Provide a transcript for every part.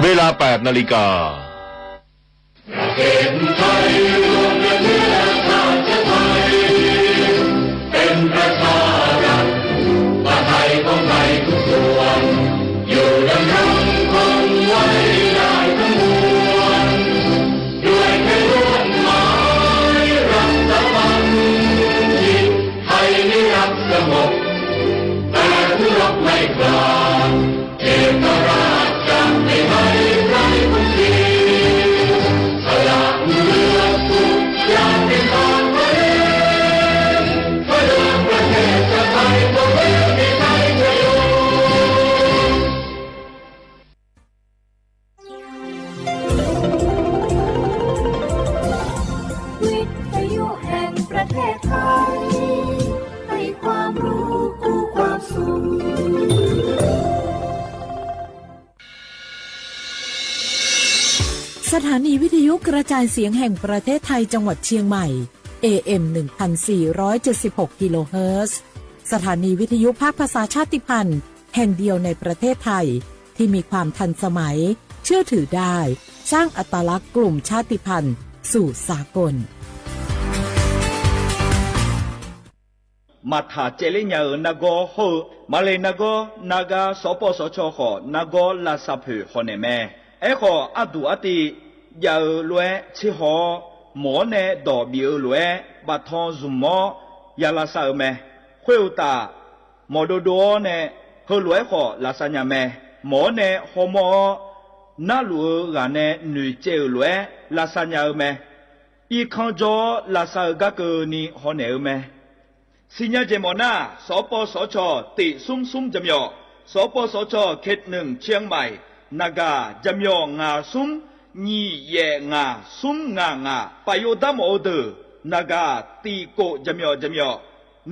เวลา 8 นาฬิกาเป็นประชารัฐว่าไทยของไทยทุกส่วนอยู่ดำรงคงไว้ได้ทั้งมวลด้วยแค่ร่วมหมายรักสมัครจิตไทยไม่รักสงบแต่ผู้รบไม่กล้าเอกราชจะไม่ให้ใครคุ้มชีสละเลือดสุดอยากเป็นทางไว้ประเทศจะไทยก็ไม่มีใครจะอยู่วิทยุแห่งประเทศไทยให้ความรู้คู่ความสุขสถานีวิทยุกระจายเสียงแห่งประเทศไทยจังหวัดเชียงใหม่ AM 1476 กิโลเฮิรตซ์สถานีวิทยุภาคภาษาชาติพันธุ์แห่งเดียวในประเทศไทยที่มีความทันสมัยเชื่อถือได้สร้างอัตลักษณ์กลุ่มชาติพันธุ์สู่สากลมาถาเจริญยนากอโฮมาเลยนากอนากาสปสชขอนากอลาซาเพฮอเนแมเอขออดูอติยาลวยชิฮอหมอเนดอบิลวยบาทอนซุมอยาลาซาเมคุยตามอโดโดเนเฮลวยขอลาซาญาเมหมอเนฮอมอนาลูกาเนนุเจลวยลาซาญาเมอีคันจอลาซากะเกนีฮอเนเมสิญญาเจมอนาสปสชติซุ่มจำยอสปสชเขตหนึ่งเชียงใหม่นากาจำยองาซุ่มญีเยงาซุ่มงปายโยดามโอเดนากาตีโกจำยอ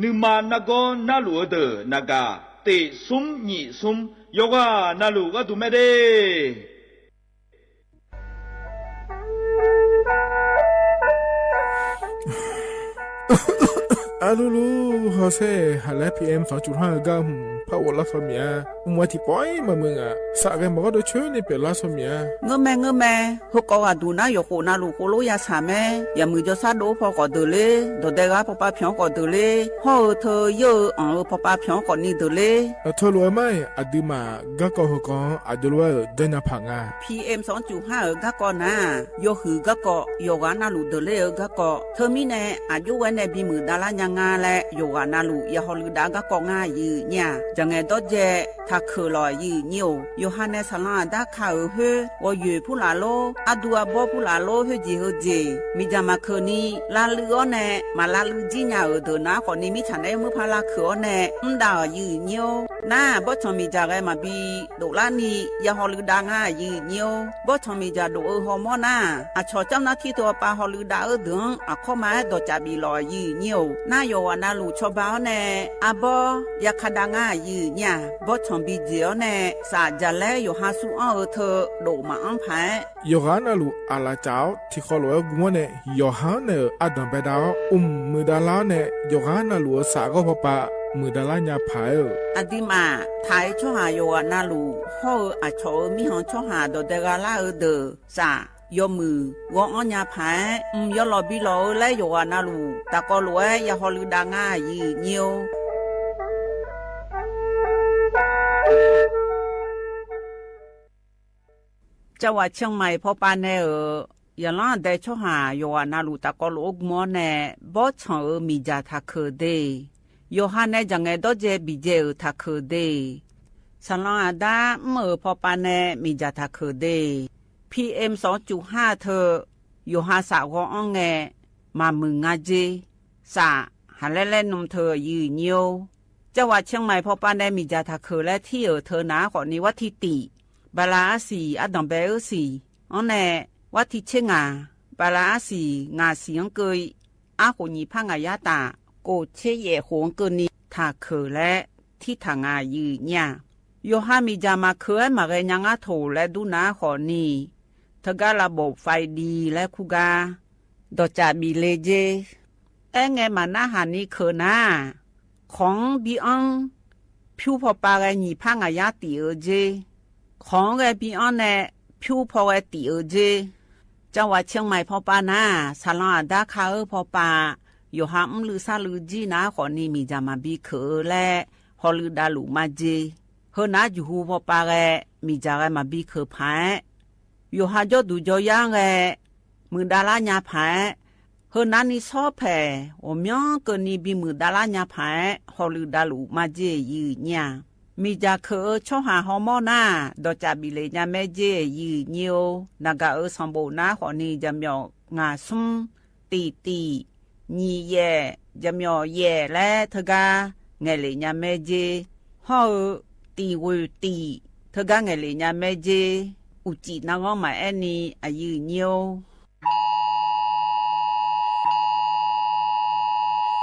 นึมานากอนาลูเดนากาติซุ่มญีซุ่มโยกานาลูกะตุเมเดอาลูลูฮอเซ่ฮัลโหลPM 2.5กัมพาวลาสเมียมัวที่ปอยมามึงอ่ะสักแกบอกว่าโดยช่วยในเป็นลาสเมียเงแม่ฮกว่าดูนะยกนาลูกโลยาสาแม่อย่ามือจะซาโดพอก็เดเลยโดเดกาพอป้าเพียงก็เดเลยฮอเธอเยอะพอป้าเพียงก็นี่เดเลยทรวยไหมอดีมาก็ก็ฮกอดีรวยเดินพังอ่ะ PM 2.5ก็ก็นะยกหือก็ก็ยกนาลูเดเลยก็ก็เธอมีแน่อายุวันในบีมือดารายังงาและโยกนาลูยาฮอลือดาก็ก็ง่ายยืเนี่ยจังไงต้นเจถ้าคือลอยยืนิ้วโยฮันเนสลาดาข่าวเฮว่าอยู่ผู้ลาโลอดัวบ่ผู้ลาโลเฮจีมีจามาคืนนี้ลาลือแน่มาลาลือจีน่าเดินนะคนนี้มีฉันได้มือพาลาคือแน่ดาวยืนิ้วน่าบ่ชมีจากไอ้มาบีดูลานี่ยาฮอลือดาง่ายยืนิ้วบ่ชมีจากดูฮอร์โมนน่ะอาชอเจ้าหน้าที่ตัวปาฮอลือดาดึงอ่ะเข้ามาดอจาบีลอยยืนิ้วน่าโยอานาลูชอบบ้าแน่อาบ่ยาคดาง่ายยืเนี่ยบ่ชมีเจียวแน่สาจะแลอยู่หาสู้เอาเธอโดมาอังไผยอฮานาลูอาลาเจ้าที่ขอรวยกูมัวเนี่ยยอฮานาอดัมเบดาวมือดาลาเนี่ยยอฮานาลูสาก็พอปะมือดาลาญาไผอดีมาไทยช่อหาโยอานาลูฮออาชอมีหองช่อหาโดเดกาลาเดสายอมือวออัญญาไผยอลอบิโลและโยอานาลูตะกอรวยยาฮอลือดาง่ายยืเนียวจังหวัดเชียงใหม่พอปานแน่ยาลาได้ช่อหาโยอานาลูตะกอลูกมอแน่บ่ชอมีจาทักเคเดโยฮันแน่จังไงดอเจบิเจทักเคเดสลาดาเมื่อพอปานแน่มีจาทักเคเด PM 2.5 เธอโยฮาสาวอ้องแงมามึงงาเจสาหันแล่นนมเธอยืนเนียวจังหวัดเชียงใหม่พอปานแน่มีจาทักเคและที่เธอหนาขอนี้วัดทิติบาลาสีอดัมเบลสีอันแน่วัดที่เชงาบาลาสีงาเสียงเกยอาโหนีพังอายาตาโกเชเยหงเกนีทาเคและที่ทางายืเนี่ยโยฮามีจามาเคยมาเรยังอาโถและดูนาขอนี้ทการะบบไฟดีและคูกาดอจาบีเลเจไงมาหน้าหานี้เคนา ของบีอังผิวพอปาไงหนีพังอายาตีเจของไงบีอังเนี่ย ผิวพอตีเจจังหวัดเชียงใหม่พอปานาสาลาดาคาพอปาอยู่หามลือซาลือจีนาขอนี่มีจามาบีเคและฮอลือดาลูมาเจเฮนาอยู่หูพอปาแกมีจาแกมาบีเคพายอยู่หาจอดูจอยังแกมือดาลาญาพายเฮนานี่ชอบแผ่โอมยองเกินนี่บีมือดาลาญาพายฮอลือดาลูมาเจยืญามีจาเคช่อหาฮอมอนาดอจาบิเลญาแม่เจยืเนียวนากาสมบูนาขอนี่จำยองาซุมตีညီရဲ့จำยอแย่และเธอกาไงเลยญาแม่เจฮอตีวตีเธอกาไงเลยญาแม่เจอุจินางอมาแอนี่อายุเนียว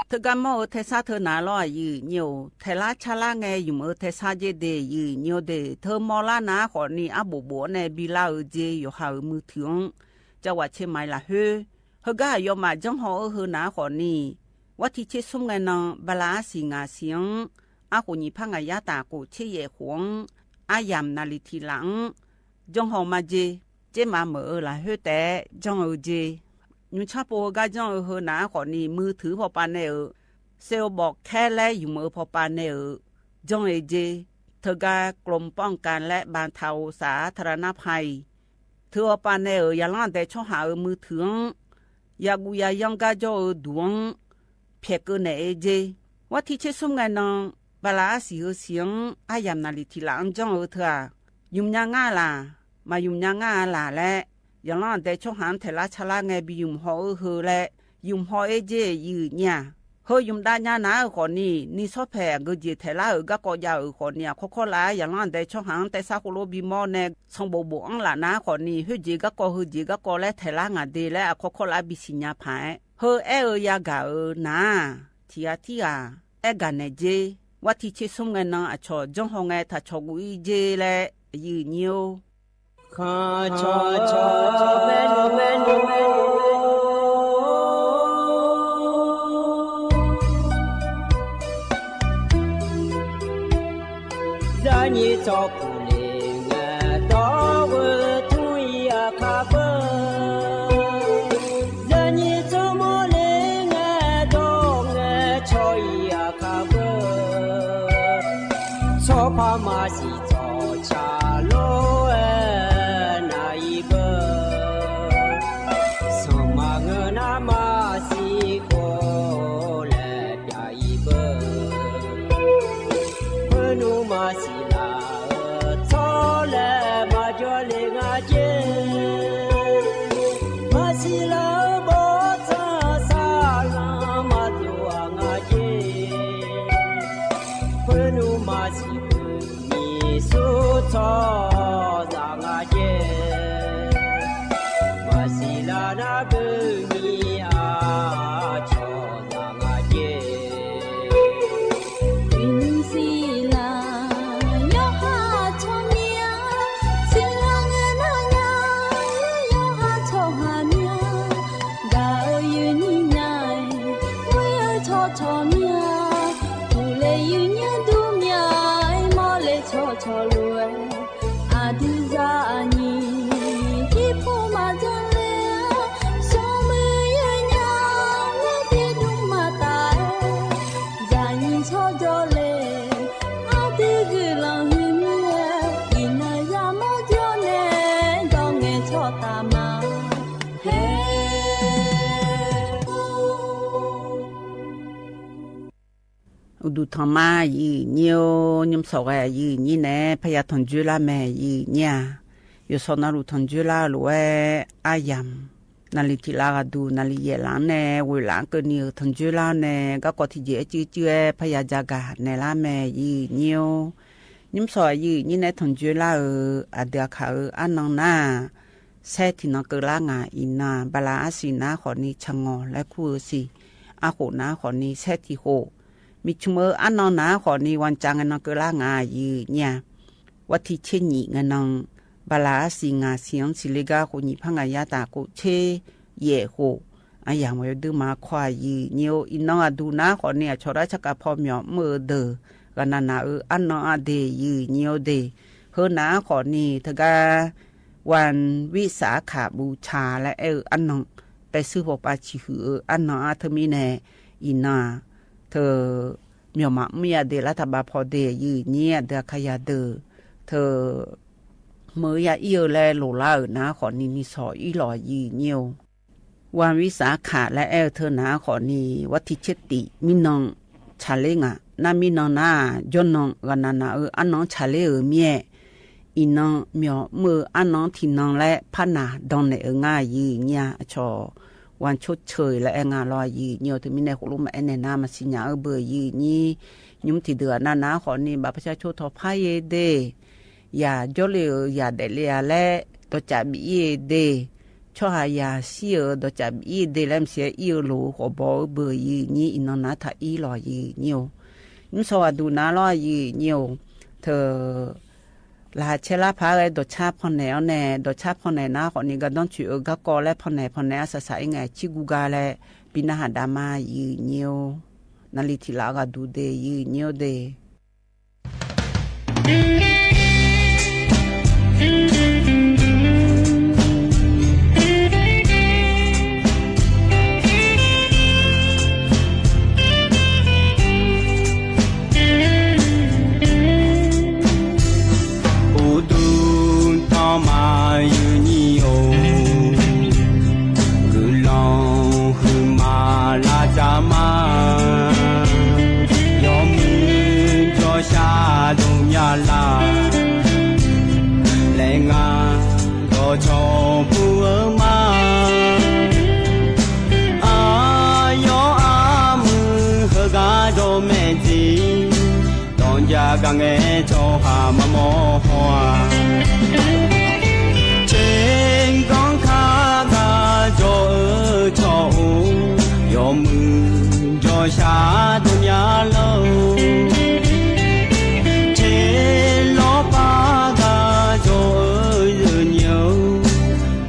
เธอกามอเทซาเธอนาลออายุเนียวเทลาชาลาไงอยู่มือเทซาเจเดยืเนียวเดเธอมอลานาขอนี่อาโบในบิลาเจอยู่หามือถึงจังหวัดเชียงใหม่ละเฮเฮกายอมาจังหอเฮนาขอนี่วัดที่เชซุ่มไงนองบลาสิงาเสียงอาหุญีพังายาตากูเชเยหวงอายามนาลิทีหลังจังหอมาเจมาเมอละเฮแต่จังเจยุชาโปกาจังเฮนาขอนี่มือถือพอปานเนอเซลบอกแค่และอยู่มือพอปานเนอจังเจเธอกากลมป้องกันและบรรเทาสาธารณภัยเธอปานเนอยาลันแต่ช่อหามือถือยากูยายังกาจอดวงเพียกเนเจว่าที่เชซุ่มไงนองบลาสีเสียงอายามนาลิทีหลังจังเธอยุมยางาลามายุมยางาลาและยังลันแต่ช่องหันเทลาชลาไงบิยุมหอและยุมหอเจยืเนี่ยเฮยุมดาญานาคนนี่ชอบแผ่กเจเทลาก็กอยาคนเนี่ยข้อลายังลันแต่ช่องหันแต่ซาโคโลบิมอเนสงบบอังลานาคนนี้เฮเจก็เฮเจก็และเทลางาเดและข้อลาบิสิญญาพายเฮยากานาทีอาเกันเนเจว่าที่เชซุ่มไงนอชอจงหงไงถ้าชอกุยเจและยืเนียวข้าชอเมนูจะนี่จอผู้เลี้ยงดอกทุยอาคาเบจะนี่จอมเลี้ยงดอกชอยอาคาเบชอบพามาสิจอชาโลนาอีเบสมังนามาสิโคเลดาอีเบพนุมาสิลาทอเลมาจอเลงาเจมาสิลาบอซาซาลามาตัวงาเจพนุมาสิสุทอจางาเจมาสิลานาเบมีอาชอจางาเจวินสีลาโยหาชอเมียสิลาเงนาญาโยหาชอหาเมียดาวยืนนี่ไงเมื่อชอเมียดูเลยืนเนี่ยดูเมียมอเลชอรวยอาดูซานีที่พูมาจังเลยสมือยืนยาวและที่ดูมาตายจานีชอจอเลยอาดูกุลังหิมเล่อินายาโมจอเน่ดองเงชอตามาเฮอุดุธรรมายืเนียวนิมสกายยืนี่แน่พยาทนจุลาแม่ยืเนี่ยอยู่สนารุทนจุลาหรืออายามนาลิทิลากดูนาลิเยลังแน่เวลาเกินยืทนจุลาแน่ก็กอที่เจจื้อพยาจากาในละแม่ยืเนียวนิมสกายยืนี่แน่ทนจุลาอเดียขาอันนองนาเซตินกลางาอินาบาลาอาศินาขอนี้ชงอและคู่สิอาโหนาขอนี้เซติโหมิชเมออันนองนาขอนี้วันจังนกลางายืเนี่ยวัดที่เชญิเงนองบาลาสิงาเสียงสิเลกาคนนี้พังายาตาโกเชเยโหอาอย่างว่าดูมาควายยืเนียวอินนองดูนาขอเนี่ยชราชกาพอมยอเมื่อเดอกันนาอันนองอเดยืเนียวเดเฮนาขอนี้ทกา วันวิสาขาบูชาและอันนองไปซื้อพบอาชิหืออันนองอาเธอมีแน่อินาเธอเมียวมาเมียเดรัฐบาลพอเดยืเนี่ยเดขยาเดเธอเมื่อยาเอียวแลโลลานะขอนีนิสออีหลอยืเนียววันวิสาขาและเธอนะขอนีวัติเชติมินองชาเลงะนามินองนาจนนองกันนาอันนองชาเลเมียอีน้องเมียวมืออันน้องที่น้องและพนาดองในง่ายยืเนี่ยชอวันชดเชยและงานลอยยืเนี่ยถึงมีในขลุ่มในนามาสิญญาเบอร์ยืนี่ยุมที่เดือนนาขอนี่บัพประชาชนทอพายเดอย่าจเลยอย่าเดลียและตัวจับบีเดชอหายาเสียตัวจับบีเดแล้วเสียอีโลขอบอเบอร์ยืนี่อีน้องนาถ้าอีลอยยืเนี่ยยุมสวัสดูนาลอยยืเนี่ยเธอลาเชลาพาเลยดชาพอนแนวแน่ดชาพอนแนนะคนนี้ก็ต้องช่วยก็กอและพอนแนสายไงชิกูกาและปีนาหาดามายืเนียวนาลิทิลาก็ดูเดยืเนียวเดกังเอโจหามะโมหัวเชงกองข้ากาโจโจยอมือโจชาดุญาโลเชโลปากาโจยืนโย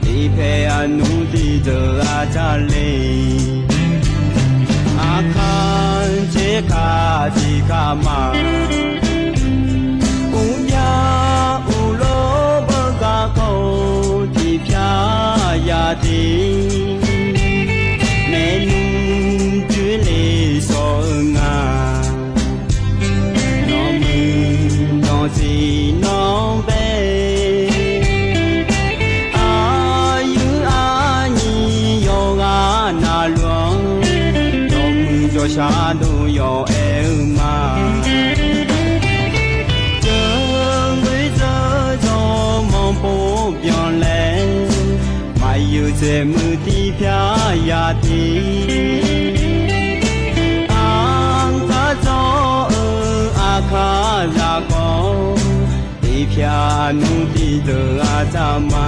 ดีเพอนุดีเจออาจารย์เลอาคารเจคาจิกามาดีแม่นุ่มจุลีสงาน้องมือน้องสีน้องเบอายุอานีโยกานาหลวงยอมจอชาดูโยเอมาเจอไม่เจอจอมองปูเปียนแลอยู่เจมือที่พยายาทีอังคาโจอาคาลาโกที่พยานุที่เดอาจามา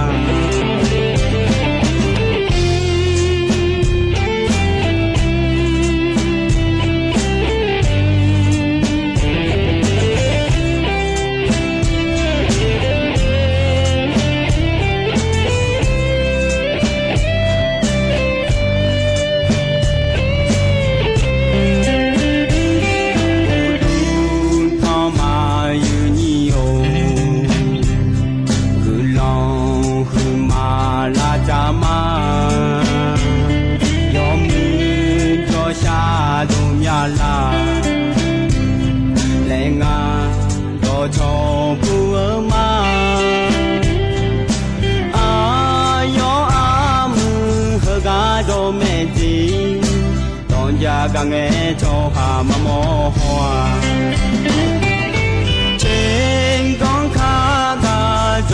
กังเอโจหามะโมหัวเชงกองข้ากาโจ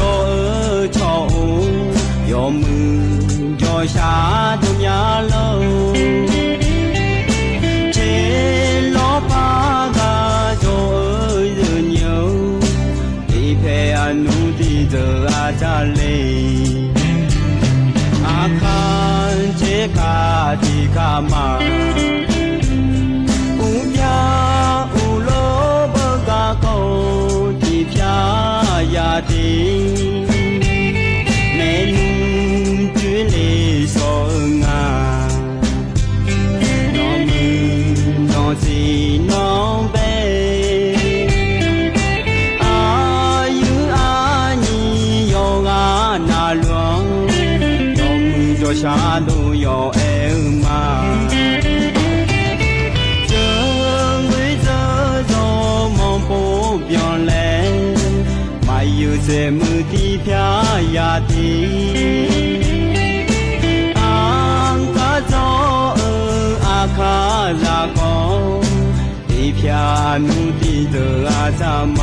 โจยอมือโจชาดุญาโลเชโลปากาโจยืนโยดีเพอนุดีเจออาจารย์เลอาคารเจคาจิกามาดีแม่นุ่มจุลีสงาน้องมือน้องสีน้องเบอายุอานีโยกานา ရှာလို့ရောအဲမှာကျန်ဝေးသောမောင်ပေါ်ပြောင်းလဲမယူစေမှုတီဖြာရာတီအခါလာကောဒီဖြာနုတိတအာသမ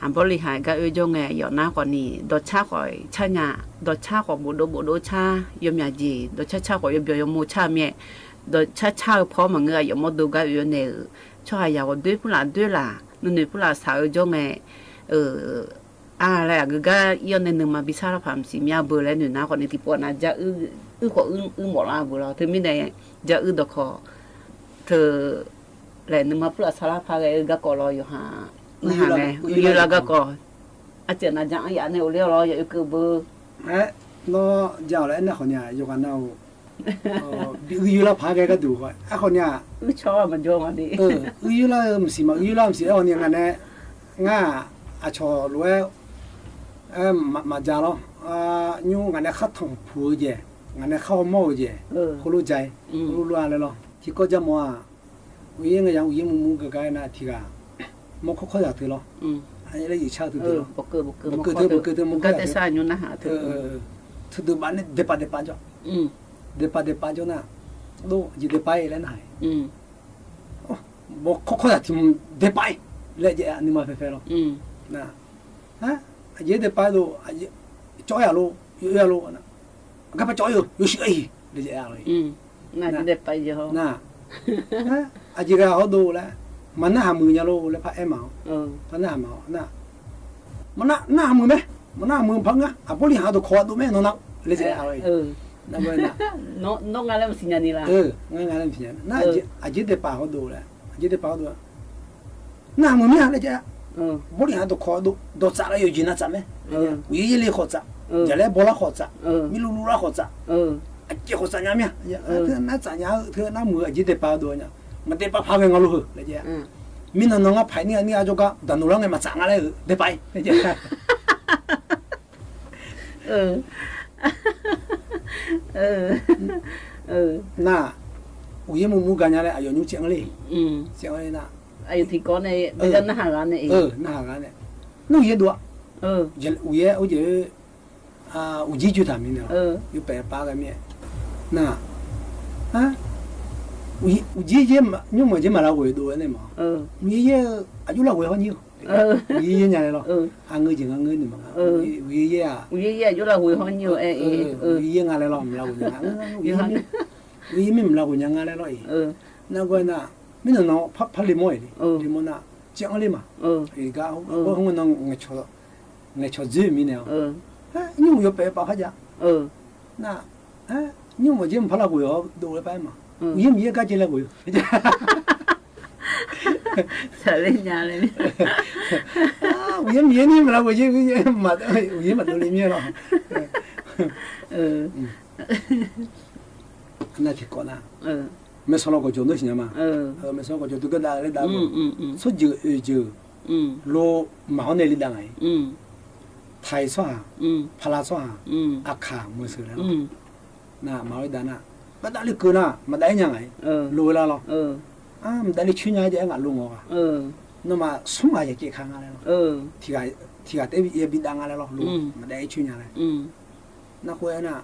อันบริหารก็จงไงยอน้ากว่านี้ดชาข่อยชาญาดชาของบุโดชายมยาจีดชาของยมโมชาเมียดชาพอมังเงยยมดูก็อยู่ในช่วยยาวด้วยผู้หลานด้วยล่ะนู่นผู้หลานสาวจงไงอะไรก็ย้อนในหนึ่งมาบิชาพามสิมีอาเบอร์แล้วหนึ่งน้ากว่านี้ที่ปวดน่ะจะขอหมดละบุเราเธอไม่ได้จะดอกคอเธอแล้วหนึ่งมาผู้หลานสารพัดก็กอรออยู่หาหาไงอยู่แล้วก็อาจารย์น่ะจังอย่างนี้เรียกเราอย่าคือเบอร์เราเจ้าแล้วเนี่ยคนเนี่ยอยู่กันเอาอยู่แล้วพาแกก็ดูว่าไอ้คนเนี่ยชอบมันโยงอันนี้อยู่แล้วมันสิมาอยู่แล้วมันสิเอาเนี่ยงั้นเนี่ยง่าอาชอรวยมาจ้าเราอยู่งั้นเนี่ยขัดทงผูเย่งั้นเนี่ยเข้าหม้อเย่เขารู้ใจรู้อะไรหรอที่ก็จะมัววิ่งอย่างวิ่งมุ้งก็ได้นะที่ก็มันค่อยๆอยากถือหรออันนี้เราอยู่ชาถือบุกเกอมันก็จะสร้างอยู่นะฮะถือบ้านเนี่ยเดปาจ้ะเดปาจ้ะนะดูจีเดปาเล่นหายบอกค่อยๆอยากถือเดปาเล่นอันนี้มาเฟ้ๆหรอนะฮะจีเดปาดูจ่อยอะไรอยู่อะไรนะก็ไปจ่อยอยู่สิไอ้เล่นอะไรน่าจะเดปาเยอะนะฮะจีก็เขาดูแล้วมันน่ามือยาโลแล้วพระเอ็มเอาพระน่ามาน่ะมันน่ามือไหมมันน่ามือพังอ่ะอ่ะพวกนี้หาตัวคอตัวแม่นนักเลยจะอะไรนั่นเป็นน่ะน้องงานแล้วสิ่งนี้ล่ะงานแล้วสิ่งนี้น่าอาจิตเดปาเขาดูแล้วอาจิตเดปาดูน่ามือไหมเลยจะพวกนี้หาตัวคอตัวจ่าอะไรอยู่จีน่าจ่าไหมวิ่งเลยขอจ่าจะเล่บอลขอจ่ามีลูลูละขอจ่า结婚3年面，那3年他那么几得8多呢，没得8趴给我路了姐。明天弄个排你就讲，但弄了个嘛涨下来得摆，姐。那我也没干伢嘞，哎呦你讲嘞，讲嘞那，哎呦，提高呢，那还干呢？那还干呢，弄也多，我也我几句他们的，有8个面，那啊，我爷爷嘛，你没就买了回多呢嘛，我爷爷啊有了回好牛，我爷爷伢来了，俺我就俺我的嘛，我爷爷啊，我爷爷有了回好牛，我爷爷俺来了，没了回娘，我爷爷没了回娘俺来了，那个那，没能弄怕里莫的，里莫那讲里嘛，人家我弄我瞧这面呢。你有8块钱？那你没就怕那个要多了摆嘛？我也没干进来过。啥嘞伢嘞？我也没你们了，我也没多里面了。那挺高呢。没上了个角度行吗？没上过角度跟大家打过。说就路马那里当哎。泰耍，帕拉耍，阿卡没事了。那马尾蛋呐，没打你哥呐，没打人哎，路来了。没打你去年就俺路我啊。那么送啊也健康啊来了。提个对也比当俺来了路，没打去年来。那回来呐，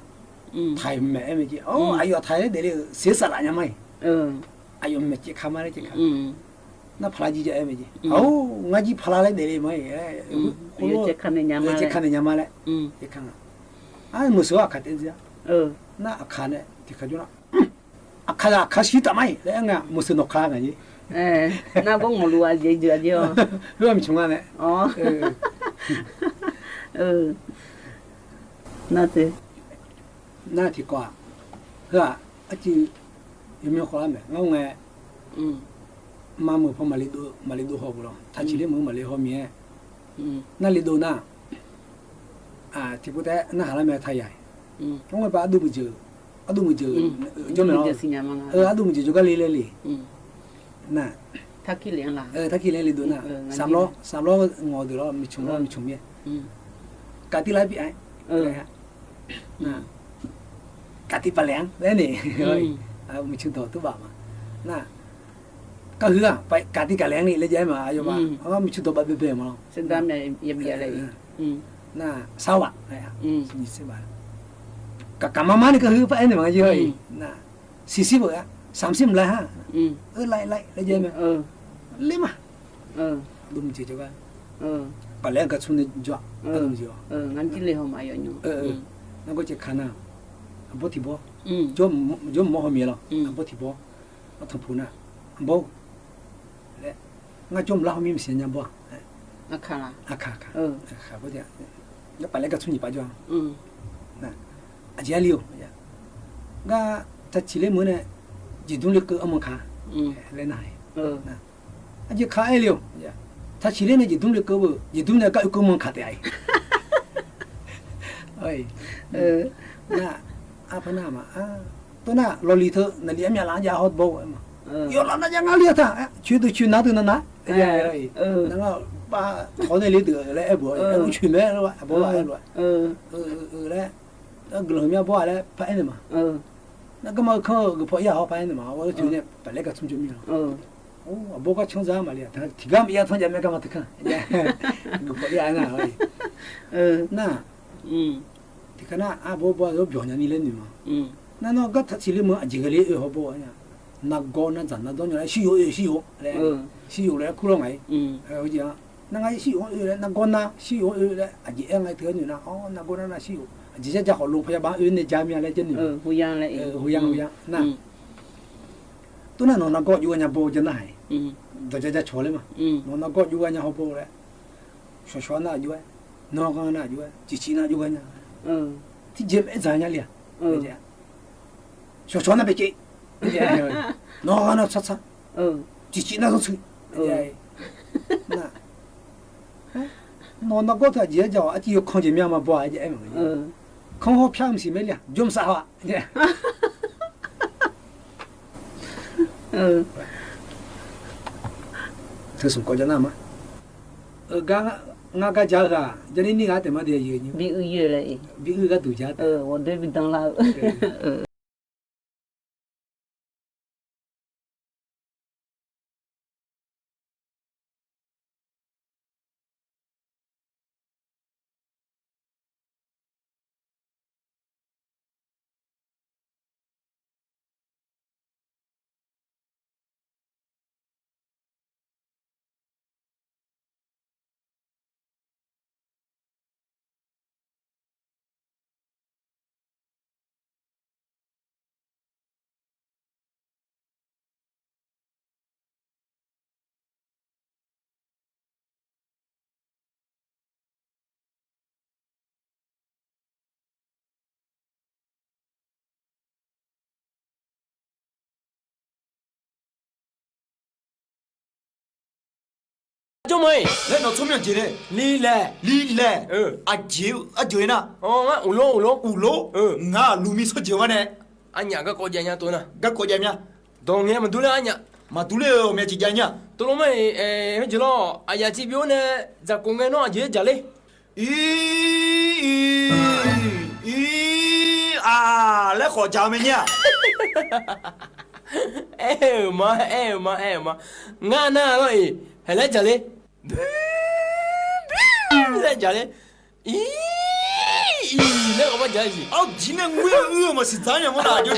泰没没见，哎呦泰得了40来年没。哎呦没健康嘛嘞健康。那帕拉几只没见，我几帕拉来得了没？有这看的伢妈嘞，这看的伢妈嘞，这看啊，没说啊，看电视啊，那看呢，就看住了，看西大麦，那个没说那看个的，那不我录啊，这就，录没穷啊嘞，那对，那挺高啊，是吧？就有没有好了没？我妈没跑马里多好不咯？他去年没马里好面。那里头呢？提不得，那还没太阳。我把都不就，就没了。都不就个里来里。那。他去年啦。他去年里头呢，3楼我的了，没穷面。家底来边，那，家底不凉，那呢，没穷到都吧嘛，那。ก็คือไปการที่การแรงนี่เลยใช่ไหมอายุว่าเขาไม่ชุดตัวแบบเป๊ะๆมั้ง ซึ่งตามเนี่ยยังมีอะไรน่าสาวะอะไรอ่ะนี่สิบ่ะกับมาม่านี่ก็คือไปเนี่ยมั้งเยอะน่า40บ่ะ30ละฮะไล่เลยใช่ไหมเลยมาดูมันจะว่าไปแล้วก็ชุนจ่อดูมันจะงั้นที่เลยเขามาอยู่นั่นก็จะขันน่ะบ่ที่บ่จ่อหม้อมีแล้วบ่ที่บ่เอาทั้งพูน่ะบ่งั้นจมเรามีเสียงยังบ่อาคาล่ะครับบ่เนี่ยแล้วไปแล้วก็ชุนนี่ปะจ้ะน่ะอาจารย์เลี้ยวก็ถ้าชิเลมื้อเนี่ยจิดุเลยก็อมคาเลยน่ะน่ะอาจารย์คาเลี้ยวถ้าชิเลเนี่ยจิดุเลยก็บ่จิดุเนี่ยก็มคาแต่ไอ้เอ้ยน่ะอาพนามาตัวน่ะลอลีเธอนั่นเลี้ยมยาล้างยาฮอดบ่มา有了，那家俺里头，去哪都能拿，那个把好那里头来不，去买了吧，不买了，来，那个后面不来拍的嘛，那个嘛看个拍也好拍的嘛，我就呢本来个从就没了，不过穷啥嘛哩，他提干也从家没干嘛得看，个拍也那那，提看那不有表扬你了你嘛，那个他起里么几个里好不呀？那高那咱那东西来西游来，西游来苦了哎，好像那个西游来那高那西游来，啊，也爱特女那那高那西游，直接叫好龙พยาบาล那家面来真的，胡杨来，胡杨那，都那高有人家包真的还，大家吵了嘛，那高有人家好包嘞，说那有，那个那有，机器那有人家，ที่เจ็บไอ้ใจเนี่ยเลยชอบๆนะไปเจ๊น้องน่ะชัดๆจีๆน่ะต้องช่วยน่ะน้องน่ะก็ถ้าเจ๊จะว่าที่อยู่ข้างเจมี่มาบ่ไอ้เจ๊มั้ง空好票唔是咩咧？用啥话？这是国家那吗？刚讲哈，这里你俺怎么的有呢？比2月嘞，比二个度假的。我对比当了。中妹，来弄聪明几嘞？你来，你来，阿舅呢？哦，我乌龙，五楼，俺路米说舅嘛呢？俺家个国家人多呢，个国家咩？当年么多了俺家，嘛都了咩几家呢？多了妹，那就了，哎呀，这边呢，在公园那就家嘞，啊，来好家没呢？哎妈，俺那个还来家嘞。在家里，咦，那个我讲是，哦，今天我要嘛是咱样么大就。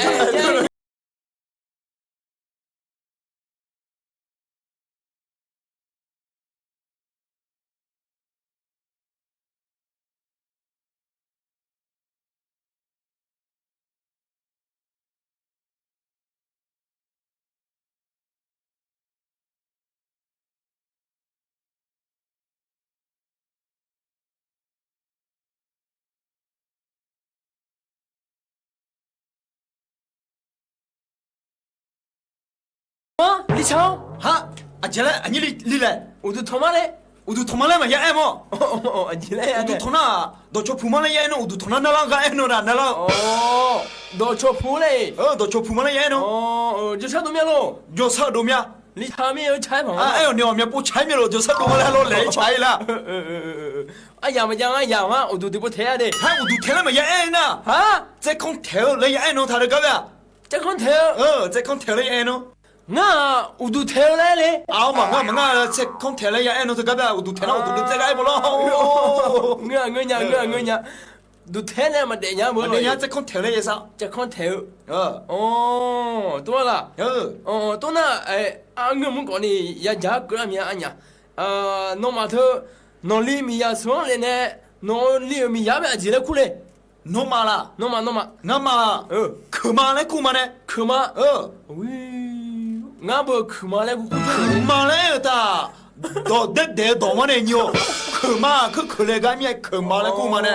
啊，李超，哈，进来，你来，我都他妈嘞，我都他妈来嘛，也爱么？哦，进来呀，我都他那，到chỗ铺嘛来也喏，我都他那个爱喏啦，那了。哦，到chỗ铺嘞，到chỗ铺嘛来也喏。哦，就差多面喽，就差多面。你他们有菜吗？哎呦，你外面不菜面了，就差多嘛来了，来菜了。哎呀嘛讲啊呀嘛，我都不听的，还我都听了嘛也爱呢。啊，在空调来也爱喏，他的干嘛？在空调，在空调来也爱喏。我都听来嘞，啊嘛，在空调来也爱喏，他干嘛？我都听了，我都在爱不咯。我娘，都听了嘛，人家不，人家在空调来也啥？在空调，哦，多了，哦，多那哎，我们讲的也家个面啊呀，弄码头，弄里面呀，从来呢，弄里面呀边进来过来。弄嘛啦，弄嘛，去嘛来过嘛呢？去嘛，喂，俺不去嘛来过，去嘛来的，到嘛呢妞？去嘛去来干面？去嘛来过嘛呢？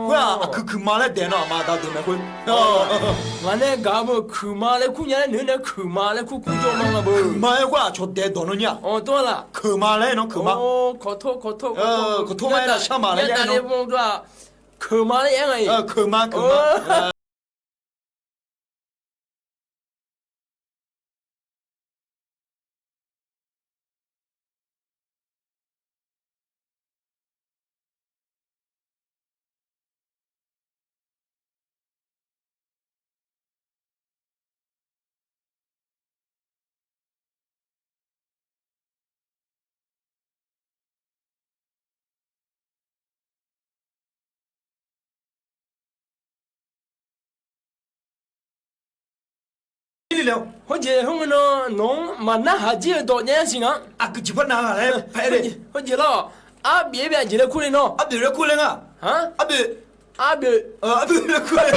会啊，去嘛来点了嘛，到点来会。俺那干不去嘛来过年，你那去嘛来过工作忙了不？去嘛来过就点到了呢。哦，多了，去嘛来喏，去嘛。哦，可托嘛来上嘛来喏。那工作。去嘛来样去嘛。或者我们弄嘛那还记得多年行啊？啊，个几把拿来拍的。或者了，啊别记得过来喏。啊别来过来啊！啊别来过来。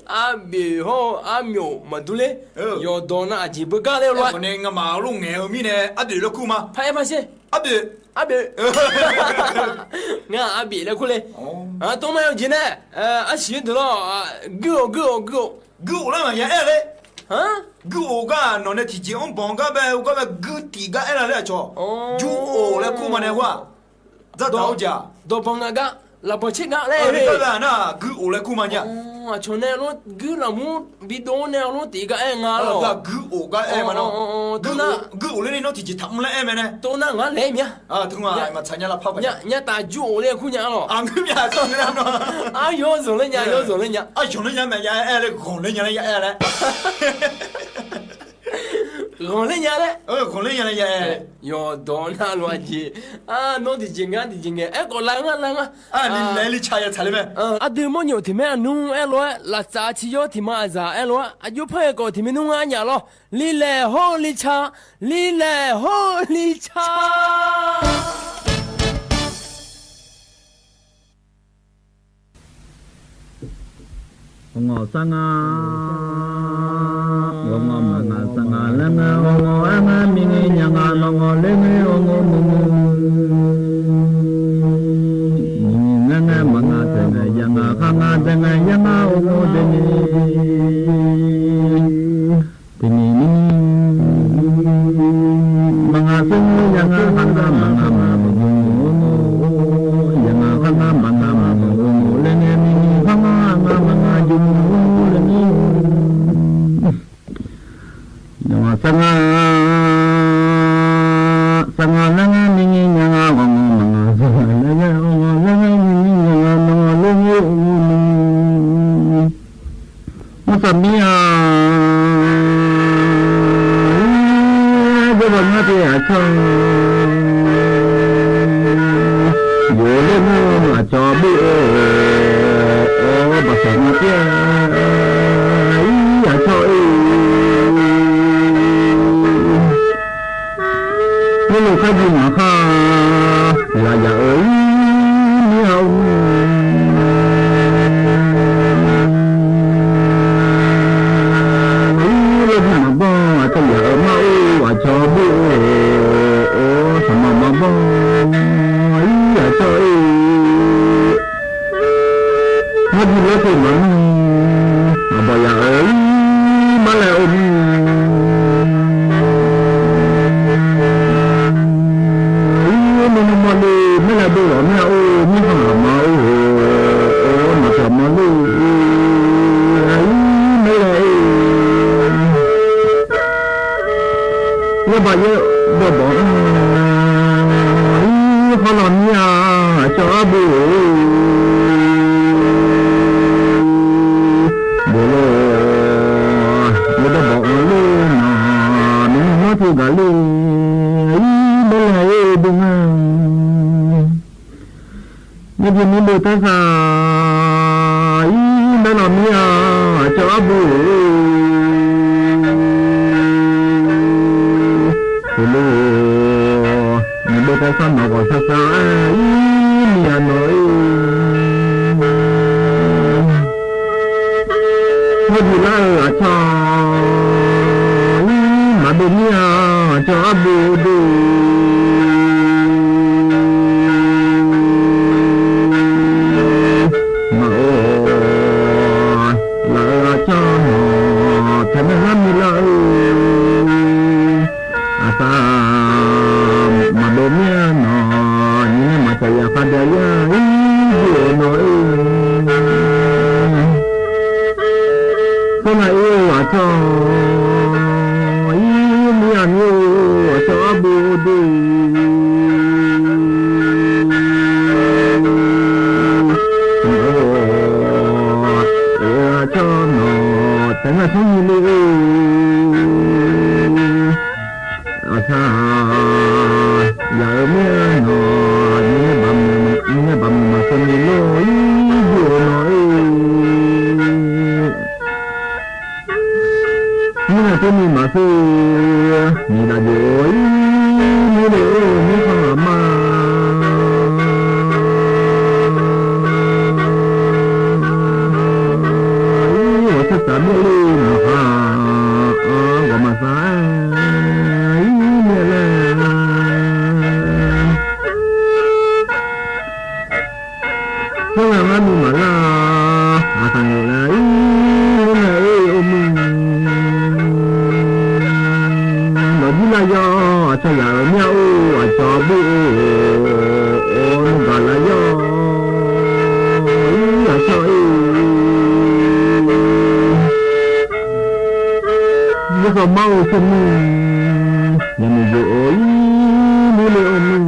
啊别好啊苗嘛都嘞，要到那几不干了了。我那个马路眼后面呢，啊别来过嘛？拍先。啊别。你看啊别来过来。啊，东门有进来，啊写的了啊，go 了嘛也爱嘞。啊 go 个弄的体积on帮个呗，我个 go 底个爱了来着。就哦来过嘛那话，这到家。到帮那个。la bochina le 你个人呐，佢我来姑妈呀， 哦从那路给了么比多那路地个哎啊那咯佢我个哎嘛喏，佢我来你喏提起他们来哎嘛呢？ 多那俺来面 啊，同啊，嘛参加了泡泡。人打酒我来姑娘咯 啊，佢咪係做咩喏？ 啊有种人家有种人家 啊，用人家咪也哎嘞，紅人家咧也哎嘞。红人家嘞 紅人家咧也哎。 有多那路去啊侬的经验哎个来啊 啊，你来你查一查哩咩？ 啊对么有天咩弄哎罗拉扎起有天嘛咋哎罗啊有拍个天咩弄啊呀咯你来好你查你来好你查 ngô sanga ngô manga sanga langa ngô ama mingi nyanga ngô lenge ngô mumu nganga manga tenga yanga khanga tenga yanga ngô deni deni manga senga yanga khanga manga mumu yanga khanga manga mumu lenge mingi khanga manga sanga sanga langa mingi nyanga wangu manga sanga langa mingi nyanga manga lungu masamia jaba ngati achong yole mo achobu o basanga pia achoi lu khai gì mà kha là giờ ơi mi hồng lên mà bo cho giờ mau và cho bu sama mà bo ya cho nó đi lên thì mà bo ya ơi mà lại bao nhiêu bỏ bỏ họ làm nhà cho bố bố lo bố đã bỏ luôn mà mình nói thì cả luôn bố là đúng không nhưng vì mình được ta sao đã làm nhà cho bố hello mình bây giờ sao mà còn sao sao nhà nói thôi thì là ở cho mà bên nhà cho bố đi mà là cho thế nên làm gì lại mà bố mẹ nó nhưng mà chạy ra đây yêu nói không ai yêu à cho yêu mẹ yêu cho bố đi cho nó thế là không yêu sa giờ mẹ nó nhé bầm mà không đi lối vừa nói nhưng mà tôi mà sư như là dối như để như không mà thật sự mới luôn mà gọi mà phải mà la thằng này ôm nó đi là do cho nhà nhau cho bố nó là do ก็เมาสมึงยังมีอยู่อีมีเลยมึง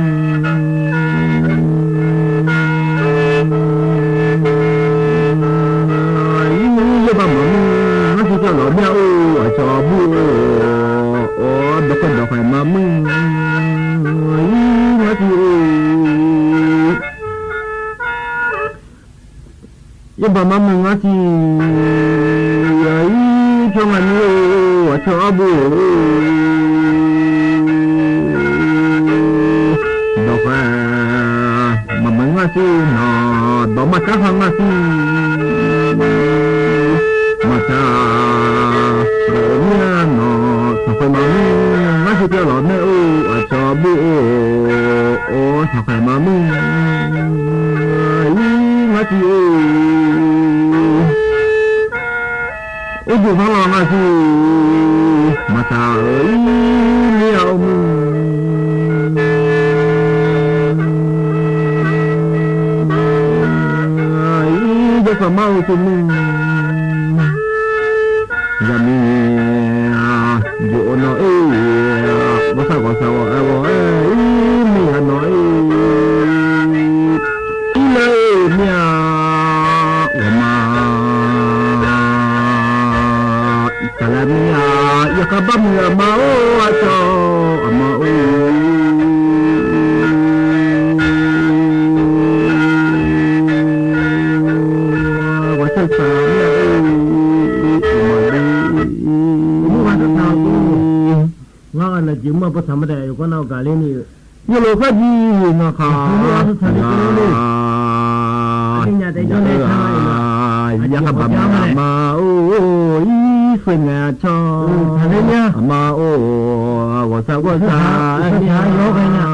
ยี่บ้ามึงนั่นคือเจ้าหล่อเมียโอ้ชอบบูโอ้ดอกคนดอกไฟมามึงนั่นคือยี่บ้ามึงนั่นคือช่วงนี้ว่าชอบบูดอกไฟมามึงนั่นคือหนอดอกมาจ้าฟังนั่นคือมาจ้าเดี๋ยวนี้หนอดอกไฟมามึงนั่นคือเจ้าหล่อแม่โอ้ว่าชอบบูโอ้ดอกไฟมามึงนั่นคือโอ้อยู่ข้างหลังอ่ะสิมาตาเอ้ยเมียวมึงจะก็เมาสิมึงจะมีอยู่หน่อยว่าสักว่าสักว่าเอ้ยมีหน่อยอีเลยเมียว่ามาSalamia ya kabam ya mau ato mau wasal samia mu wa ta ko wa la ji ma pa samade yo ko na ga le ni yo lo kha ji na kha ya kabam ya mau phơi nhà cho thế nhá mà ô của sao đi hai lỗ cái nhà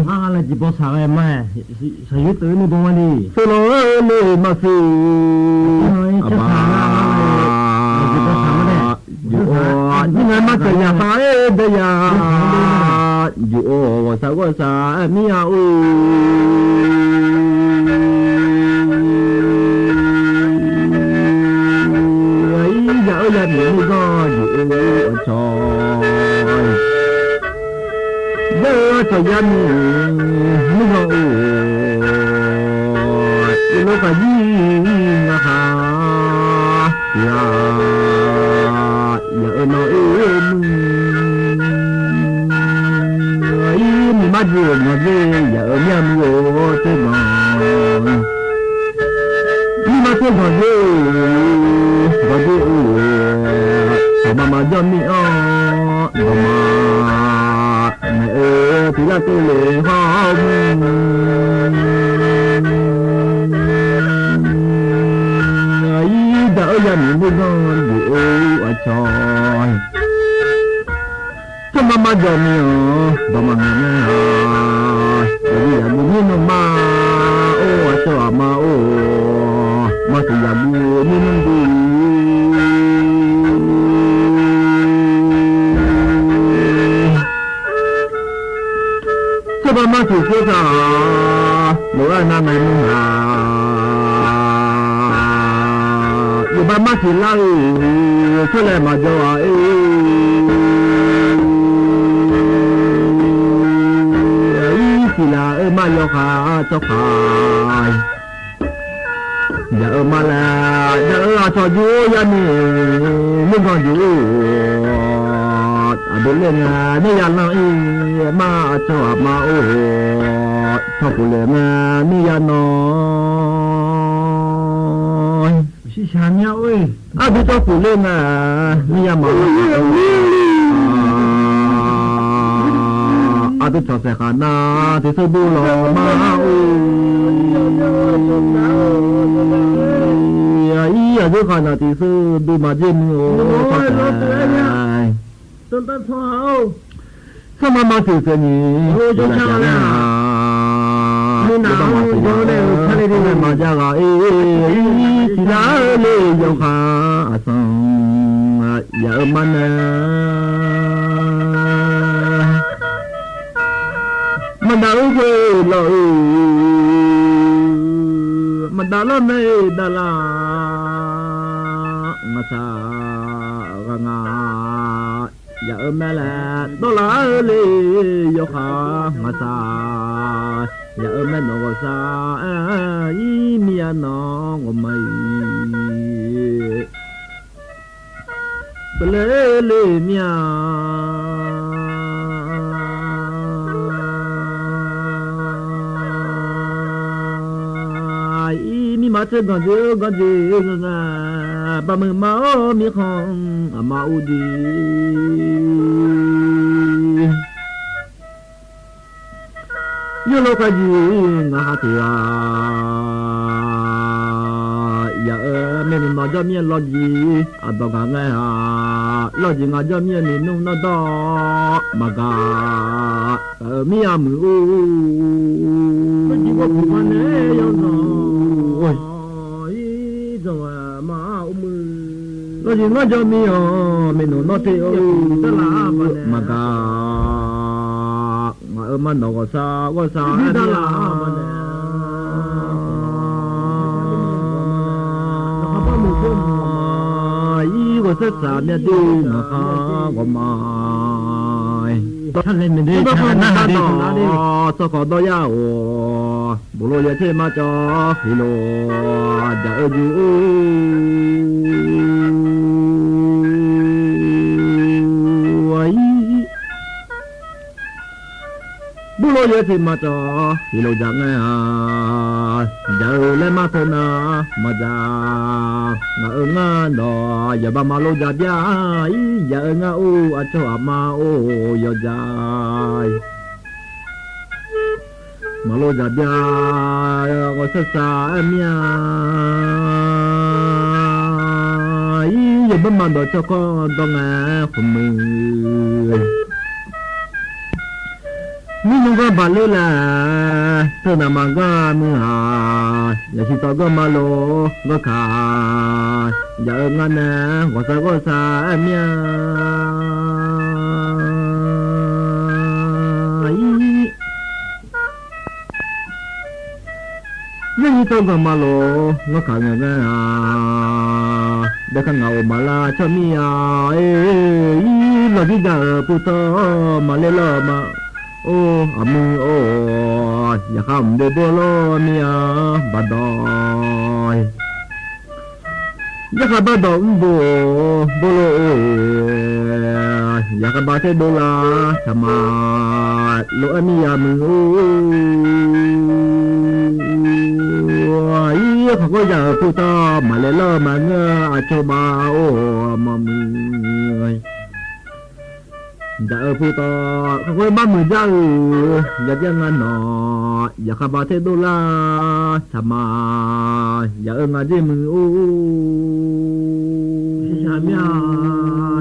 à là chỉ có sao em mà sao ít tới nữa đúng không đi sao nó lên mà sao chỉ có sao đấy nhưng mà mà cái nhà phải đây ya dù của sao em mi à là những go dự tròi giờ cho dân nước ngô lúc cả gì mà hà giờ nói ấy mình bắt buồn mà ghê giờ nhầm vô thế mà nhưng mà thế còn ghê mama Johnny oh mama mẹ thì là tôi lệ không ấy đỡ dần với con vụ ở tròi cho mama Johnny oh mama mẹ bây giờ mình nhìn mama oh ở trò mà oh mà thì giờ mình nhìn đi ba má chủ kia cả lối anh nam này luôn à giờ ba má chỉ lao cho lại mà cho ấy chỉ là mà yo khá cho khai giờ mà là giờ cho vui ya nè mình còn vui đến lên nơi nhà nó mà cho mà ô cho phụ lên nơi nhà nó xí xa nhau ơi đi cho phụ lên nơi nhà mà đi cho xe khả na thì sư bu lò mà ý ở dưới khả na thì sư đi mà dên Tôn Tân Phao sao mà chịu sự nhỉ? Chúng ta là như nào vô đều thay đi mà ra gọi chỉ là lấy dòng khá xong giờ mà đã quê lỗi mà đã lo này đã là mà sao ya me la do la le yo kha ma sa ya me no go sa i mi ya no go mai ple le mia mi mà chơi gần dữ nga ba mươi máu mi không máu đi yêu lo cái gì nga thì ya mình nói cho mi lo gì đó cả nghe lo gì nga cho mi ni nung nó đó mà cả mi am cái gì cũng mà nè yêu nó nó chỉ nói cho mi mình nói thế mà cả mà nó có sao em ý có rất là đẹp đi mà có mai thằng này mình đi thằng này đi sao có đôi ya bố lô ya chơi mà cho khi lô đã ở bố lô ya chơi mà cho khi lô chẳng nghe giờ lên mà thôi na mà ra ngỡ ngã đó giờ ba mà lô ra ya giờ ngã u ở chỗ mà u giờ dài mà lô ra ya có rất xa em ya giờ bên mà đòi cho con đó nghe không mừng nhưng mà bà lô là tôi nằm mà ga mưa giờ chỉ tao có mà lô có cả giờ ngân nè có xa em ya nhưng tôi có mà lô nó cả người nè để khăn ngầu mà la cho mi là đi giờ puto mà lên lo mà ô amu ô ya kham de bolo mia badoi ya kha badoi bolo ya kha ba te dola sama lo mia mu ai kha ko ya puta ma le lo ma nga a cho ba ô ma mu đã ở phụ to không có ba mươi giờ giờ tiếng anh nó giờ các bạn thấy đô la tham mà giờ ở ngay mình u sao mía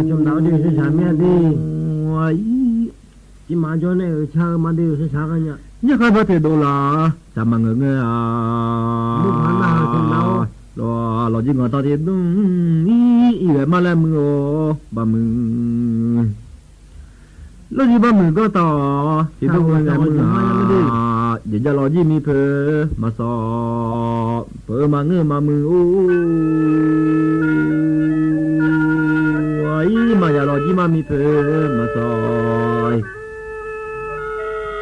trong đó đi sao mía đi chỉ mà cho này sao mà đi sao cái nhỉ giờ các bạn thấy đô la tham mà người nghe lúc mà trong đó lo chỉ ngồi tao thì đúng ý mà làm mưa ba mưa lo gì ba mình có tỏ thì tôi người mình giờ giờ lo gì mi phơ mà so phơ mà ngơ mà mưa ấy mà giờ lo gì mà mi phơ mà so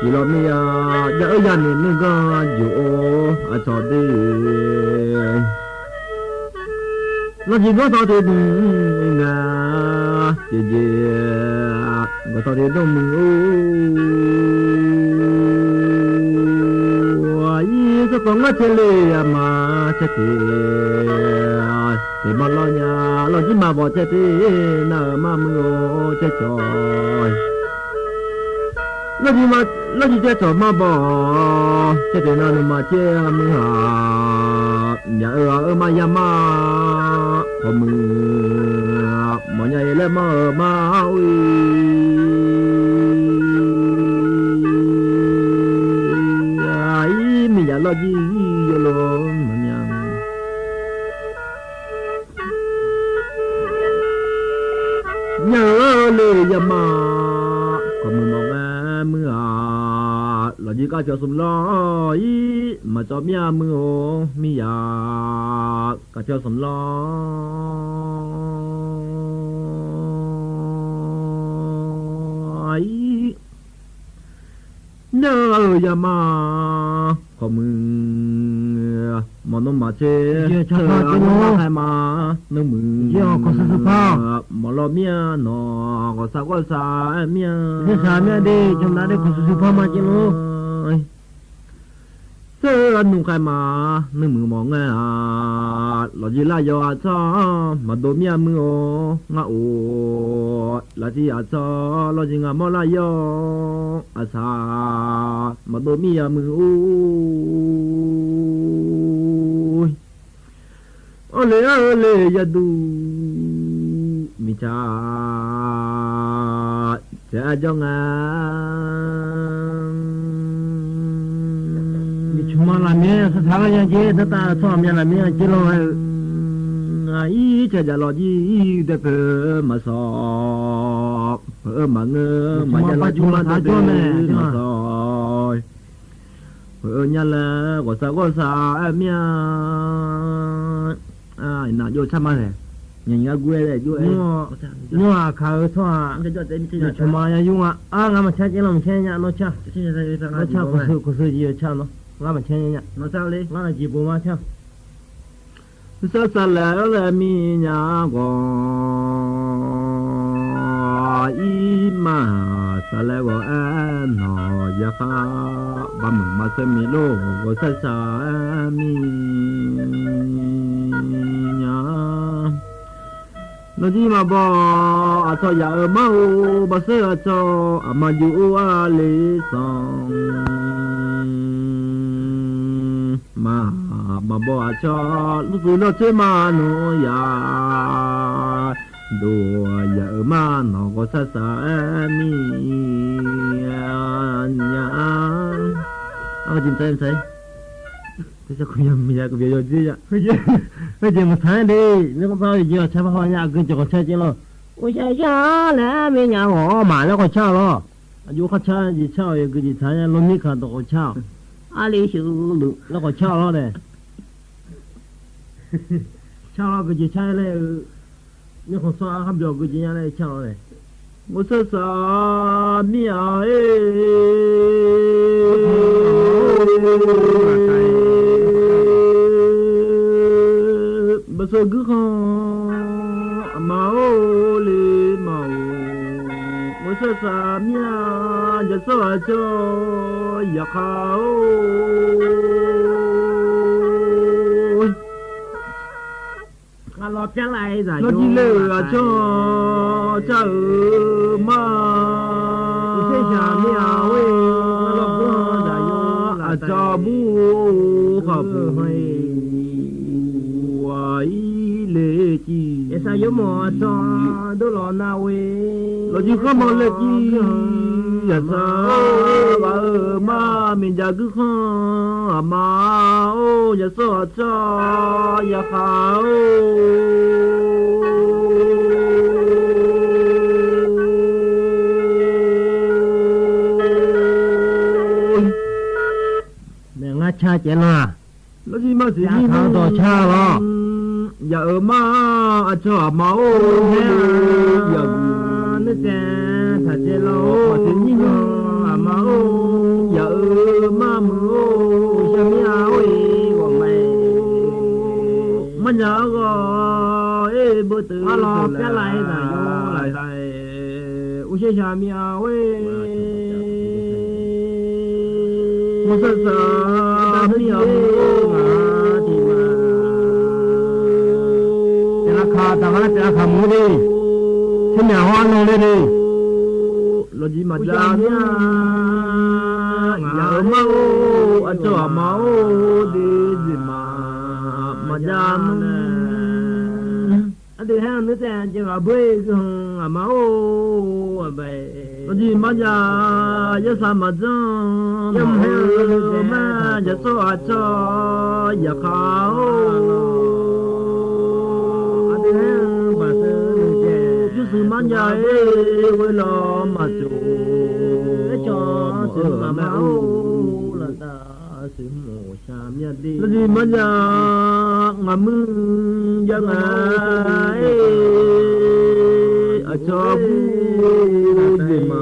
chỉ lo mi giờ giờ này mình có dụ ở chỗ đi lo gì có tỏ thì ngà gì mà tao đi đâu mình ai cho con ngắt chê mà chết thì mà lo nhà lo chỉ mà bỏ chết nợ mà mình chết rồi lo gì chết rồi mà bỏ chết thì nào mà chết mình nhà ở mà nhà mà không mình mọi ngày lên mà ui ai mình giờ lo gì lo mà nhang nhớ lời giờ mà còn mình mong mưa lo gì cả cho sum lo ý mà cho mía mưa mi ya cả cho sum lo อ เนอยามาขอมึงมันต้องมาเช่เธอมาใครมาเนื้อมึงย่อก็สุภาพมาล้อเมียนอก็สักว่าสาเมียที่สาเมียดีจำได้ได้ก็สุภาพมาจริงลูกเสื้อนุ่งใครมาเนื้อมึงมองไงหล่อจีลายออาจ้ามาโดเมียมือโงาโอลาจีอาจ้าหล่อจีงามอลายออาซามาโดเมียมือโอเลยาดูมิจาจะจงอามิชุมาลาเมียสถานยังเจตตาสอมยาลาเมียจิโลอีจะลอจีเดเปมาสอบมาเงมาจะลาจุมาตาจุแม่มาสอยnhà là có sao em nha nãy vô chăm ăn này nhìn nghe quê này vô nhưng mà khởi thoa chăm ăn nhưng mà ngắm mà chơi làm chơi nhá nó chơi có sự gì chơi nó ngắm mà chơi nhá nó sao đi ngắm là gì bố mà chơi sao sao là mi nhà có ý mà sao lại có em nó ya kha ba mình mà xem mi lô có sao sao mi nhà nó gì mà bỏ cho ya mau ba sẽ cho mà yêu ali song mà bỏ cho lúc nó chơi mà nó ya đùa vợ mà nó có xa xa mi nhà chim thấy em thấy thế sao không nhầm mình có việc gì vậy bây giờ một tháng đi nếu không bao giờ chơi bao nhà cứ cho con chơi chứ lo ôi chơi chơi nè mình nhà họ mà nó còn chơi lo dù có chơi gì chơi cái gì thấy nó mi cả đồ chơi ali sự nó còn chơi lo này chơi lo cái gì chơi này nếu không sao không được cái gì này chơi này một số sao mi bây giờ cứ không màu li màu một số sao mi giờ sao cho ya khao nó trả lại rồi nó chỉ lừa cho mà thế sao miao ấy nó cũng là cho bu hợp hay quái lệ chi sao giống mà cho đó là nào ấy nó chỉ có một lệ chi giờ sao mà mình giờ cứ không mà ô giờ sao cho giờ khao cha chén là nó gì mà gì thằng to cha lo giờ mà cho máu giờ nó chén thật chén lo thì như máu giờ mà mưa sao mi áo của mày mà nhớ rồi bữa từ lo cái lại là lại u xe sao mi áo một giờ bây giờ thì mà là khá tao nói là khá mua đi thế nhà hoa nông lên đi lo gì mà ra nhá giờ máu ở chỗ máu đi gì mà ra anh đi hàng nữa xem chỉ là bơi không máu ở vậy lo gì mà ra giờ sao mà ra mà giờ sao cho giờ khao anh đi hàng bà sơ chứ sự mà ra quên lo mà chủ cho sự mà máu là ta sự mồ cha mẹ đi lo gì mà ra ngắm giờ ngày ở cho vui gì mà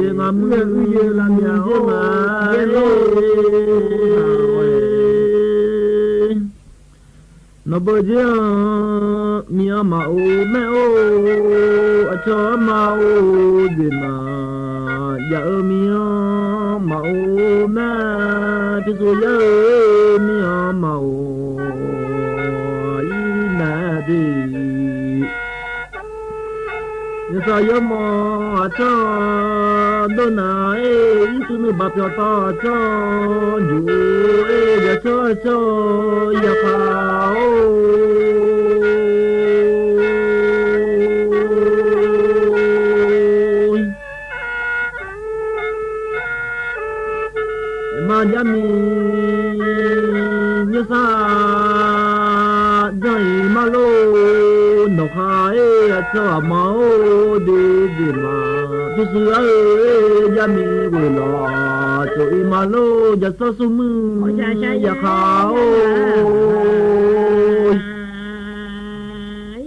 je nga mu ye la mia je ma ye lo no bo je mia ma o me o a cho ma o je ma ya mia ma o na ti so ya mia ma o i na di sa yo mo cho do na e tu nu ba pyo ta cho ju e ya cho ya pa o ma ya mi ya sa dai ma lo no kha e cho ma o de ma tu su a ya mi we lo cho i ma lo ya so su mu ya kha o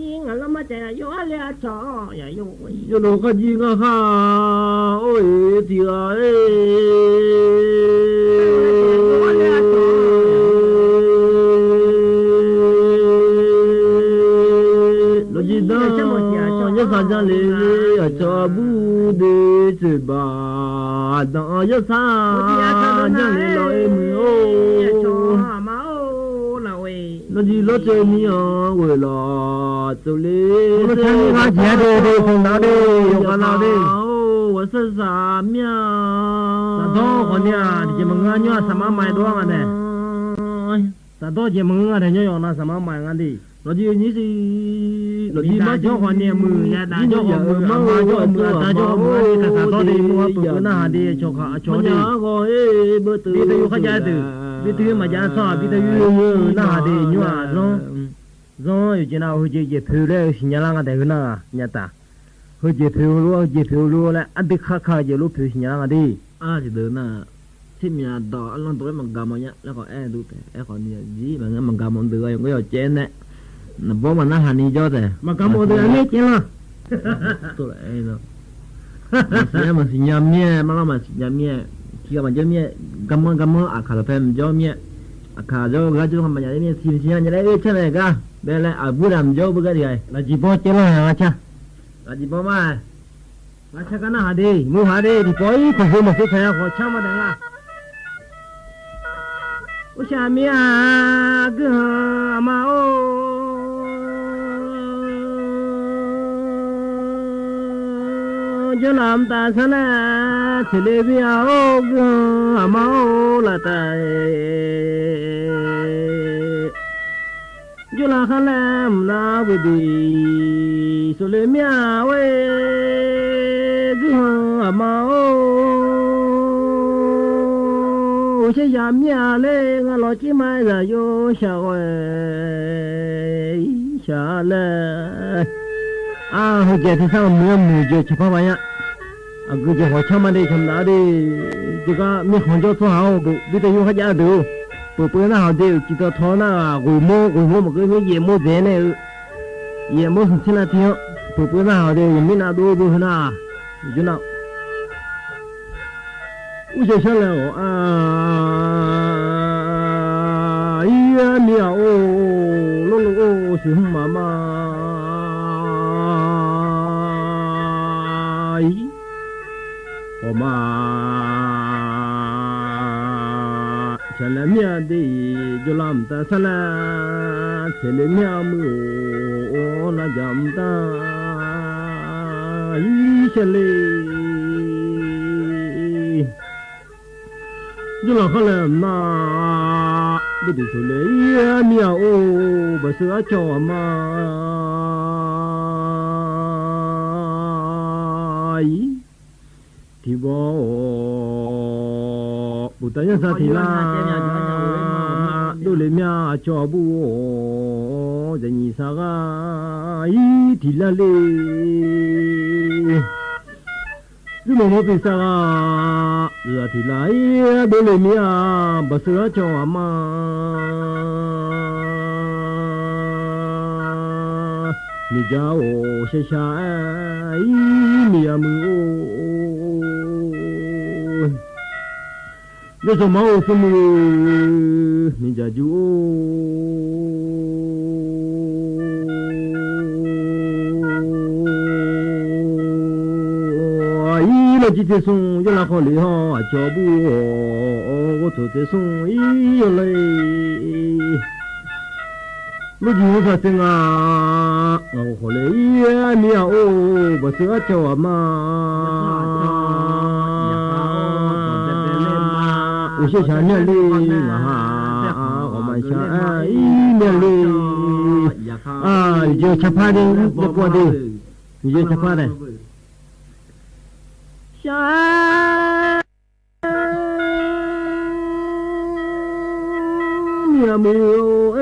i nga lo ma te yo le a cho ya yo lo ka ji nga kha o e ti a e sa ja le a cho bu de se ba da ya sa ja le lo e mi o cho ma o la we lo ji lo che mi o we lo to le lo che mi ga je de song na de yo ka na de o wa sa sa mya sa do ko nya de ma nga nya sa ma mai do nga de sa do je ma nga de nya yo na sa ma mai nga di lo ji ni si lo ji ma jo ho ne mu ya da jo ho mu ma jo mu da jo mu ka sa to de mu pu na ha de cho kha cho de go e bu tu bi tu kha ja tu bi tu ma ja sa bi tu na ha de nyu a zo yu jin na hu ji je phu le xin ya la nga de na nya ta hu ji phu lu le a bi kha kha je lu phu xin ya nga di a ji de naที่มีดอกลองตัวมันกำมันเนี้ยแล้วก็ดูแต่คนนี้จีมันงั้นมันกำมันตัวยังก็要เจนเนี่ย那不嘛那喊你叫的，嘛干么的没钱了，对了，哎喏，现在嘛是娘面，嘛那嘛是娘面，其他嘛叫面，干么啊，卡了份叫面，啊卡着个就他妈家里面新鲜，你来一吃那个，别来啊不然叫不个的，那几包钱了啊吃，那几包嘛，那吃个那哈的，没哈的，你包一块钱嘛是才好吃嘛的啦。我下面啊个嘛哦。cho làm ta sẽ là chỉ để biết ô máu là ta cho là khá làm na về đi số lệ mía ơi cứ máu sẽ giảm mía lên lo chỉ mai là vô sao ơi sao lên à hồi giờ thì sao mưa giờ chỉ có vậy á à cứ giờ họ chăm mà đi chăm đã đi chỉ có mi không cho số hậu bây giờ yêu hết giá được bữa nào thì chỉ có thọ na gửi mua một cái gì mua dễ này gì mua không xin là thiếu bữa nào thì mi nào đua na chứ nào ui trời sao là à mi à ô lô sự mà mà chả lẽ mía đi cho làm ta sao là chả lẽ mía mưa là giảm ta chả lẽ cho là không làm mà bây giờ chả lẽ mía ô bà sữa cho mà thì bo bù tay nhân sa thì là đôi lên mía cho bu giờ nhị sa ga thì là lê nhưng mà bị sa ga giờ thì lại đôi lên mía bà sữa cho mà mi giao sẽ xa mía mưa 那什么什么，你家就一了几天送，一了好累哈，脚步我走在送一累。我就说真啊，我后来也没有不是叫嘛，我是想念你啊，我们想一念你啊，你就吃饭的，不过的，你就吃饭的，想。没有哎，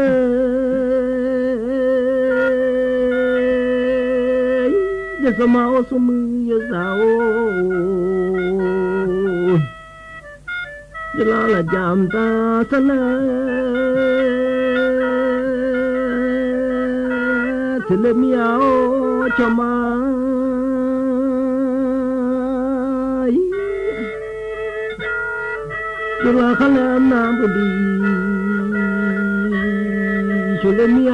这什么我什么也啥哦，这拉拉讲大山来，这里苗叫嘛，这拉哈拉那不离。就了喵，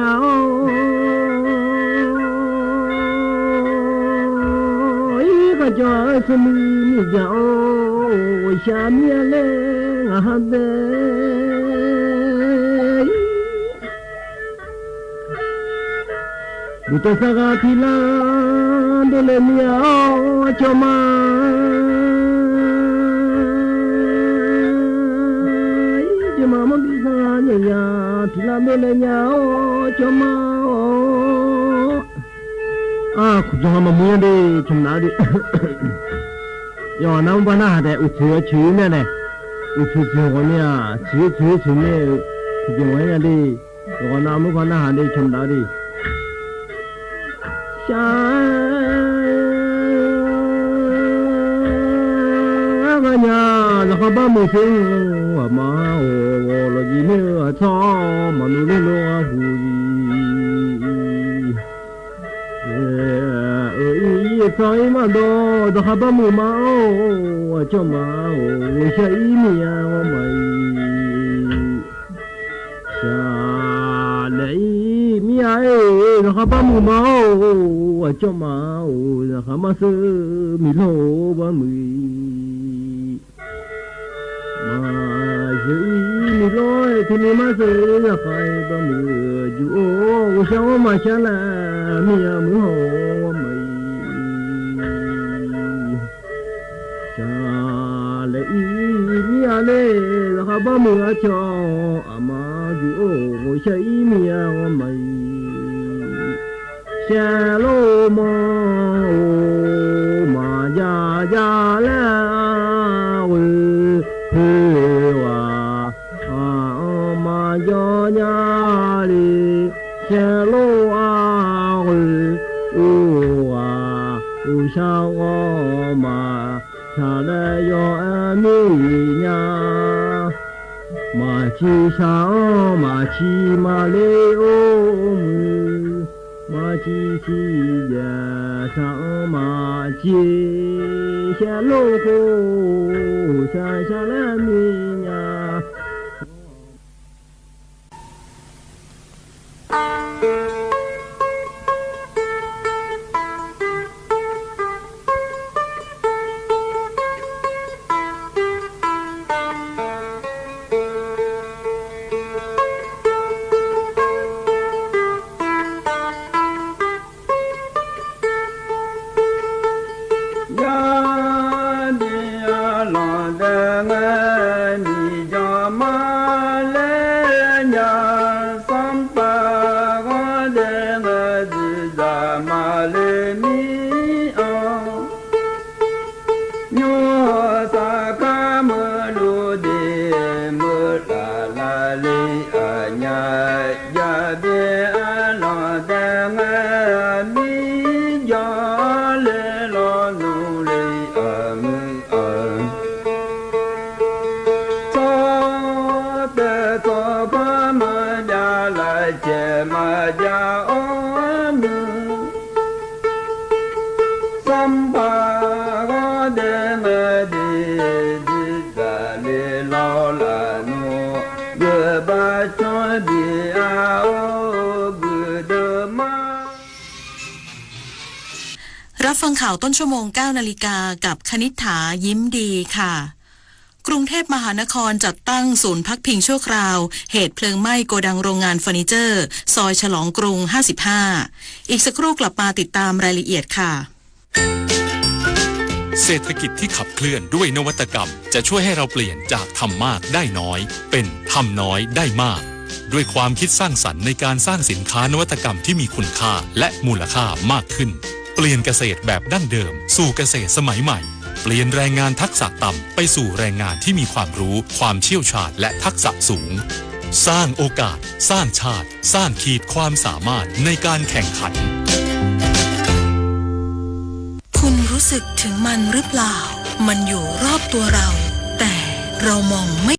一个叫什么名叫下面嘞啊的，你这啥个皮啦的了喵叫嘛？妈妈比啥年呀？皮拉没来呀？叫嘛哦？啊，苦中嘛没的，从哪里？要那么那的，我去面呢，我去我呢，去呢，去我呀的，我那么那的，从哪里？想个呀，然后把木生我妈哦。我一面草，马路里落胡一草一马多，都还把木马哦，我叫马哦，我下一面我没下来一面哎，都还把木马哦，我叫马哦，然后马是米罗我没马是。你来听你妈说呀，还把么就我想我妈想来，你呀么好我没下来一面嘞，还把么叫阿妈就我想一面我没下路么马家家来我叫家里线路啊，像我嘛，下来要俺米呀，马骑上马骑马来哦，马骑骑呀上马骑线路后，下来米呀。Samba ga de di da le la รับฟังข่าวต้นชั่วโมง 9 นาฬิกากับคณิษฐายิ้มดีค่ะกรุงเทพมหานครจัดตั้งศูนย์พักพิงชั่วคราวเหตุเพลิงไหม้โกดังโรงงานเฟอร์นิเจอร์ซอยฉลองกรุง 55 อีกสักครู่กลับมาติดตามรายละเอียดค่ะเศรษฐกิจที่ขับเคลื่อนด้วยนวัตกรรมจะช่วยให้เราเปลี่ยนจากทำมากได้น้อยเป็นทำน้อยได้มากด้วยความคิดสร้างสรรค์ในการสร้างสินค้านวัตกรรมที่มีคุณค่าและมูลค่ามากขึ้นเปลี่ยนเกษตรแบบดั้งเดิมสู่เกษตรสมัยใหม่เปลี่ยนแรงงานทักษะต่ำไปสู่แรงงานที่มีความรู้ความเชี่ยวชาญและทักษะสูงสร้างโอกาสสร้างชาติสร้างขีดความสามารถในการแข่งขันคุณรู้สึกถึงมันหรือเปล่ามันอยู่รอบตัวเราแต่เรามองไม่